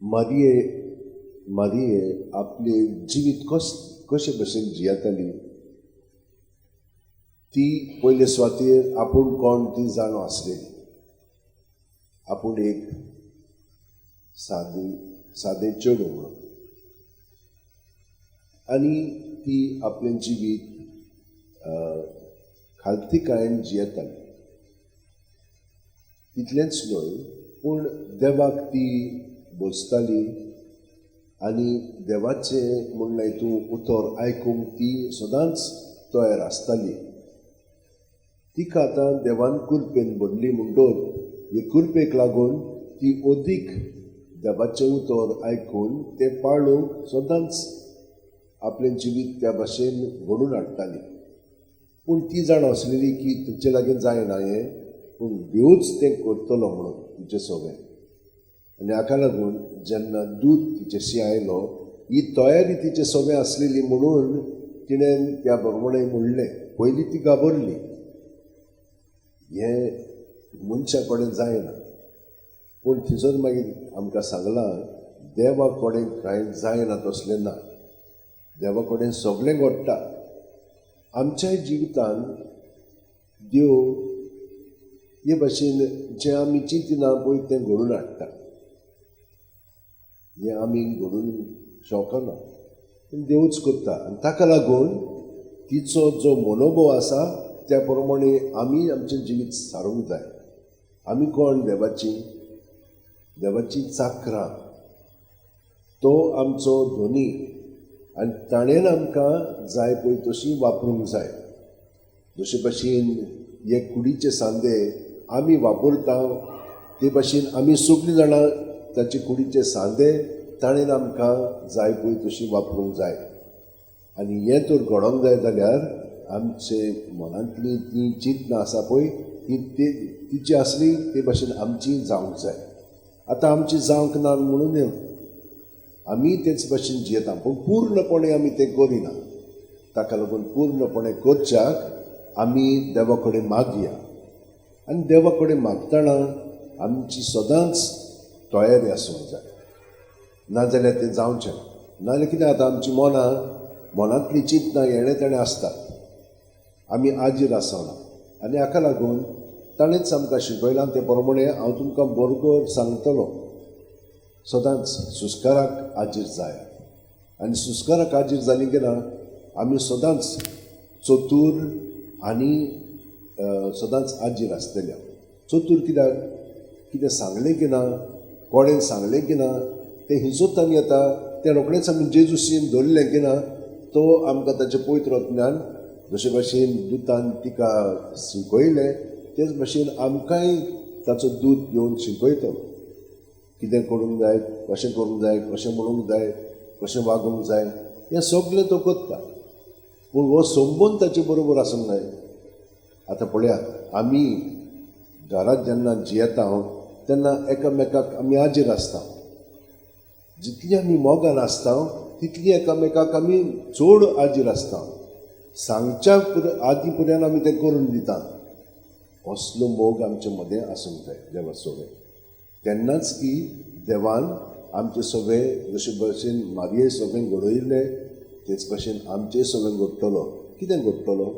मारिये आपले जिवीत कशे भशेन जियेताली ती पयले स्वातेर आपूण कोण ती जाणो आसलेली. आपूण एक सादे चेडूं म्हणून, आनी ती आपलें जिवीत खालतीकायेन जियेताली. तितलेंच न्हय पूण देवाक ती बोसताली आनी देवाचें म्हणलें हितून उतर आयकूंक ती सदांच तयार आसताली. तिका आतां देवान कुरपेन भरली म्हणटोच हे कुरपेक लागून ती ओदीक देवाचें उतर आयकून तें पाळूंक सदांच आपलें जिवीत त्या भाशेन घडोवन हाडटाली. पूण ती जाण आसलेली की तिचे लागीं जायना हें, पूण देवूच तें करतलो म्हणून तिचें सगळें. आनी हाका लागून जेन्ना दूत तिचेशी आयलो, ही तयारी तिचे सगळें आसलेली म्हणून तिणें त्या प्रमाणे म्हणलें. पयलीं ती घाबरली, हें मनशा कडेन जायना. पूण थिंचोच मागीर आमकां सांगलां देवा कडेन कांय जायना तसलें ना. देवा कडेन सगळें घडटा. आमच्याय जिवितान देव हे भाशेन जें आमी चिंतिना पळय तें घडोवन हाडटा. हें आमी घडोवन शकना, पूण देवूच करता. आनी ताका लागून तिचो जो मनोभव आसा त्या प्रमाणे आमी आमचें जिवीत सारूंक जाय. आमी कोण देवाची चाकरां. तो आमचो धोनी आनी ताणेन आमकां जाय पळय तशी वापरूंक जाय. जशे भाशेन हे कुडीचे सांदे आमी वापरता ते भाशेन आमी सगळीं जाणां ताचे कुडीचे सांदे ताणेन आमकां जाय पळय तशी वापरूंक जाय. आनी हें तर घडोंक जाय जाल्यार आमचे मनांतली ती चिंतना आसा पळय ती तिची आसली ते भाशेन आमची जावंक जाय. आतां आमची जावंक ना म्हणून आमी तेच भाशेन जियेता, पूण पूर्णपणे आमी तें करिना. ताका लागून पूर्णपणे करच्याक आमी देवा कडेन मागया. आनी देवा कडेन मागतना आमची सदांच तयारी आसूंक जाय. नाजाल्यार तें जावचें ना. नाजाल्यार कितें जाता, आमची मनांतली चिंतना हेणे तेणें आसतात, आमी आजीर आसना. आनी हाका लागून ताणेंच आमकां शिकयलां ते प्रमाणे हांव तुमकां बरोबर सांगतलो, सदांच सुस्काराक आजीर जाय. आनी सुस्काराक आजीर जाली की ना आमी सदांच चतूर आनी सदांच आजीर आसतले. चतूर कित्याक कितें सांगलें की ना, कोणें सांगलें की ना तें हिंसोतान येता. तें रोखडेंच आमी जेजूसीन धरलें की ना तो आमकां ताचें पवित्र ज्ञान जशे भाशेन दुतान तिका शिकयलें तेच भाशेन आमकांय ताचो दूत घेवन शिकयतलो. कितें करूंक जाय, कशें करूंक जाय, कशें म्हणूंक जाय, कशें वागूंक जाय, हें सगळें तो करता. पूण हो संबंद ताचे बरोबर आसूंक जाय. आतां पळयात, आमी घरांत जेन्ना जियेता तेन्ना एकामेकाक आमी आजीर आसता. जितली आमी मोगान आसता तितली एकामेकाक आमी चड आजीर आसता. सांगच्या आदी पर्यंत आमी तें करून दिता. असलो मोग आमचे मदें आसूंक जाय देवा सगळें. तेन्नाच की देवान आमचे सगळें जशे भाशेन मारये सगळें घडयलें तेच भाशेन आमचें सगळें घडटलो. कितें घडटलो?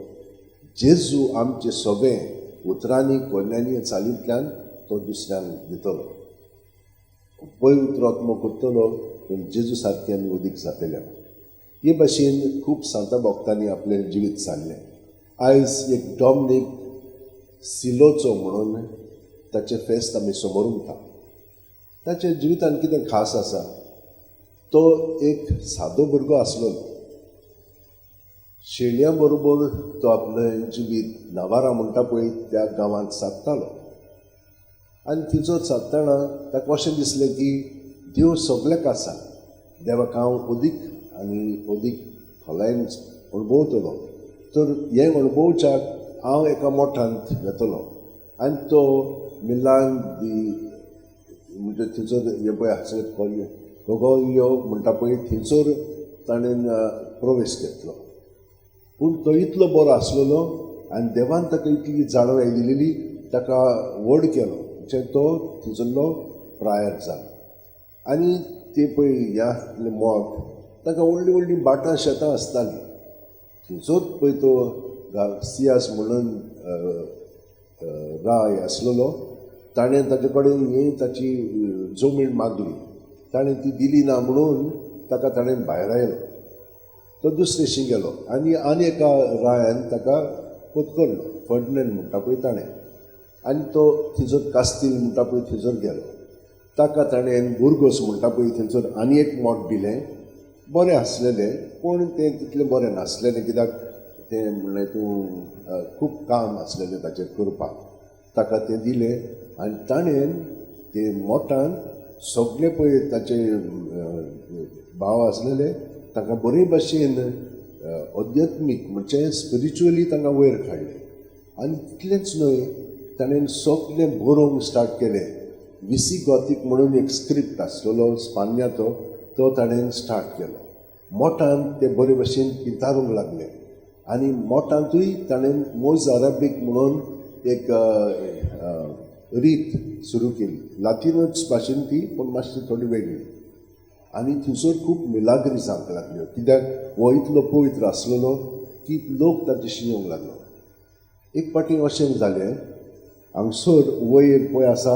जेजू आमचें सगळें उतरांनी कोन्यांनी चालींतल्यान तो दुसऱ्यांक दितलो. पवित्र आत्मो करतलो, पूण जेजू सारकें आमी उदीक जातले. हे भाशेन खूब सांत भक्तांनी आपलें जिवीत जाल्लें. आयज एक डॉमनीक सिलोचो म्हणून ताचें फेस्त आमी समोर उरता. ताच्या जिवितान कितें खास आसा, तो एक सादो भुरगो आसलोलो. शेणया बरोबर तो आपलें जिवीत नावारा म्हणटा पळय त्या गांवांत सादतालो. आनी थंयसर सादतना ताका अशें दिसलें की देव सगळ्याक आसा. देवाक हांव अदीक आनी अदीक खोलायेन अणभवतलो. तर हें अणभवच्याक हांव एका मोठांत येतलो. आनी तो मिलान म्हणजे थंयसर हे पळय हांगासर गोगोयो म्हणटा पळय थंयसर ताणें प्रवेश घेतलो. पूण तो इतलो बरो आसलेलो आनी देवान ताका इतली जाणव आयिल्ली ताका व्हड केलो. म्हणजे तो थंयसरलो प्रायर जालो. आनी ते पळय ह्या मोठ ताका व्हडलीं व्हडलीं बाटां शेतां आसतालीं. थंयसर पळय तो गार्सियास म्हणून राय आसलेलो. ताणें ताचे कडेन ही ताची जमीन मागली. ताणें ती दिली ना म्हणून ताका ताणें भायर आयलो. तो दुसरेशी गेलो आनी एका रायान ताका पत्करलो. फर्डिनंड म्हणटा पळय ताणें. आनी तो थंयसर कास्तील म्हणटा पळय थंयसर गेलो. ताका ताणें बुर्गोस म्हणटा पळय थंयसर आनी एक मोठ दिलें. बरें आसलेलें पूण तें तितलें बरें नासलेलें, कित्याक तें म्हणलें तूं खूब काम आसलेलें ताचेर करपाक. ताका तें दिलें आनी ताणें ते मोठान सगळे पळय ताचे भाव आसलेले ताका बरे भाशेन अध्यात्मीक म्हणजे स्पिरिच्युअली तांकां वयर काडलें. आनी तितलेंच न्हय, ताणें सगळें बरोवंक स्टार्ट केलें. विसिगॉथीक म्हणून एक स्क्रिप्ट आसलेलो स्पान्याचो, तो ताणें स्टार्ट केलो. मोठान ते बरे भाशेन पितारूंक लागले. आनी मोठांतूय ताणें मोज अराबीक म्हणून एक रीत सुरू केली. लातीनच भाशेन ती, पूण मातशी थोडी वेगळी. आनी थंयसर खूब मिलाग्री जावंक लागल्यो, कित्याक हो इतलो पवित्र आसलेलो की लोक ताचेशी येवंक लागलो. एक पाटी अशें जालें, हांगसर वयर पळय आसा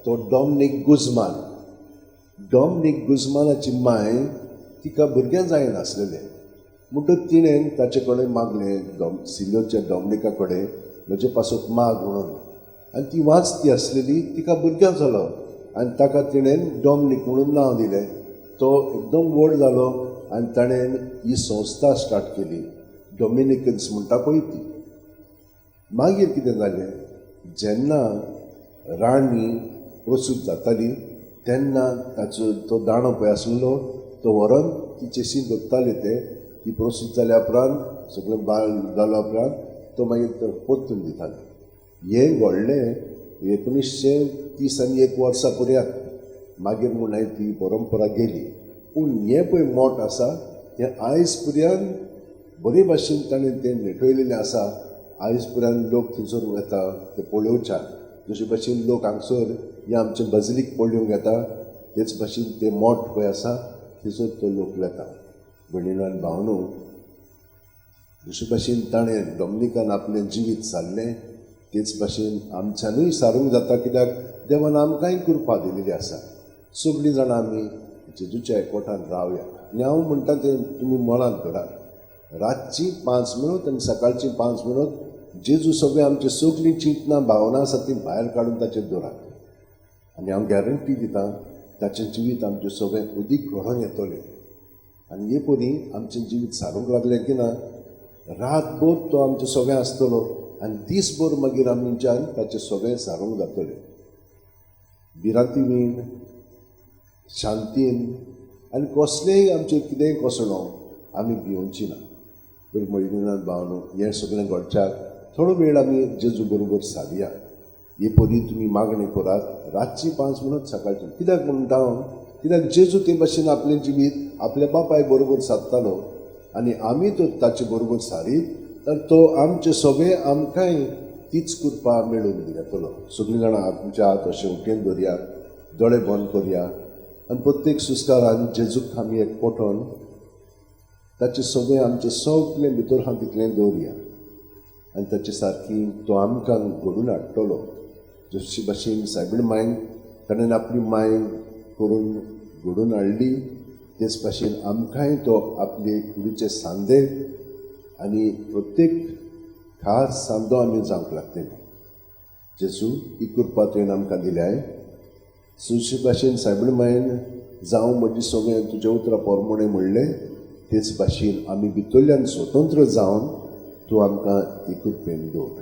तो डॉमनीक गुझमान. डॉमनीक गुझमानाची माय तिका भुरग्यां जायनासलेलें. म्हणटच तिणें ताचे कडेन मागलें सिल्लोच्या डॉमनिका कडेन, म्हजे पासून माग म्हणून. आनी ती वाचती आसलेली, तिका भुरग्यां जालो आनी ताका तिणें डॉमनीक म्हणून नांव दिलें. तो एकदम व्हड जालो आनी ताणें ही संस्था स्टार्ट केली, डॉमिनिकन्स म्हणटा पळय ती. मागीर कितें जालें, जेन्ना राणी प्रसूत जाताली तेन्ना ताचो तो दाणो पळय आसलेलो तो व्हरोन तिचेशी दवरताले. ते ती प्रसूत जाल्या उपरांत सगळें बाळ जाल्या उपरांत तो मागीर पोत्तून दिताले. हें घडलें 1931 वर्सा पर्यंत. मागीर म्हूण ती परंपरा गेली. पूण हें पळय मोठ आसा तें आयज पर्यंत बरे भाशेन ताणें तें नेटयलेलें आसा. आयज पर्यंत लोक थंयसर येता ते पळोवच्याक. जशे भाशेन लोक हांगसर हे आमचे बजलीक पळोवंक येता, तेच भाशेन तें मोठ पळय आसा थंयसर तो लोक येता. भयणीनो आनी भावनो, जशे भाशेन ताणें डॉमनिकान आपलें जिवीत सारलें तेच भाशेन आमच्यानूय सारूंक जाता, कित्याक देवान आमकांय कृपा दिलेली आसा. सगळीं जाणां आमी जेजूच्या एकवटान रावया. आनी हांव म्हणटा तें तुमी मनांत धरात, रातची 5 मिनट आनी सकाळची 5 मिनट जेजू सगळें आमची सगळीं चिंतनां भावना आसा ती भायर काडून ताचेर दवरात. आनी हांव गॅरंटी दितां ताचें जिवीत आमचें सगळें उदीक घडोवन येतलें. आनी हे परी आमचें जिवीत सारूंक लागलें की ना, रातभर तो आमचें सगळें आसतलो आनी दीसभर मागीर आमच्यान ताचें सगळें सारूंक जातलें. भिरांतीन, शांतीन आनी कसलेंय आमचें कितेंय कोसळो आमी भिवची ना. तर भयणीनान भावनो, हें सगळें घडच्याक थोडो वेळ आमी जेजू बरोबर सारया. हे परी तुमी मागणी करात, रातची 5 मिनट, सकाळची. कित्याक म्हणटा हांव, कित्याक जेजू ते भाशेन आपलें जिवीत आपल्या बापाय बरोबर सारतालो आनी आमी तो ताचे बरोबर सारीत, तर तो आमचे सगळें आमकांय तीच कृपा मेळून दितलो. सगळीं जाणां आमच्या हात अशें उठेन दवरया, दोळे बंद करया आनी प्रत्येक सुस्कारान जेजूक आमी एकवटोन ताचें सगळें आमचें सगळें भितर हांव तितलें दवरया आनी ताचे सारकी तो आमकां घडून हाडटलो. जशी भाशेन सायबीण मायन ताणें आपली माय करून घडून हाडली, तेच भाशेन आमकांय तो आपले कुडीचे सांदे आनी प्रत्येक खास सांदो आमी जावंक लागतले. जेजू ही कृपा तुवें आमकां दिल्याय. सुशी भाशेन सायबीण मायन जावं म्हजी सगळें तुज्या उतरां पोरमोणें म्हणलें, तेच भाशेन आमी भितरल्यान स्वतंत्र जावन तूं आमकां ही कृपेन दवर.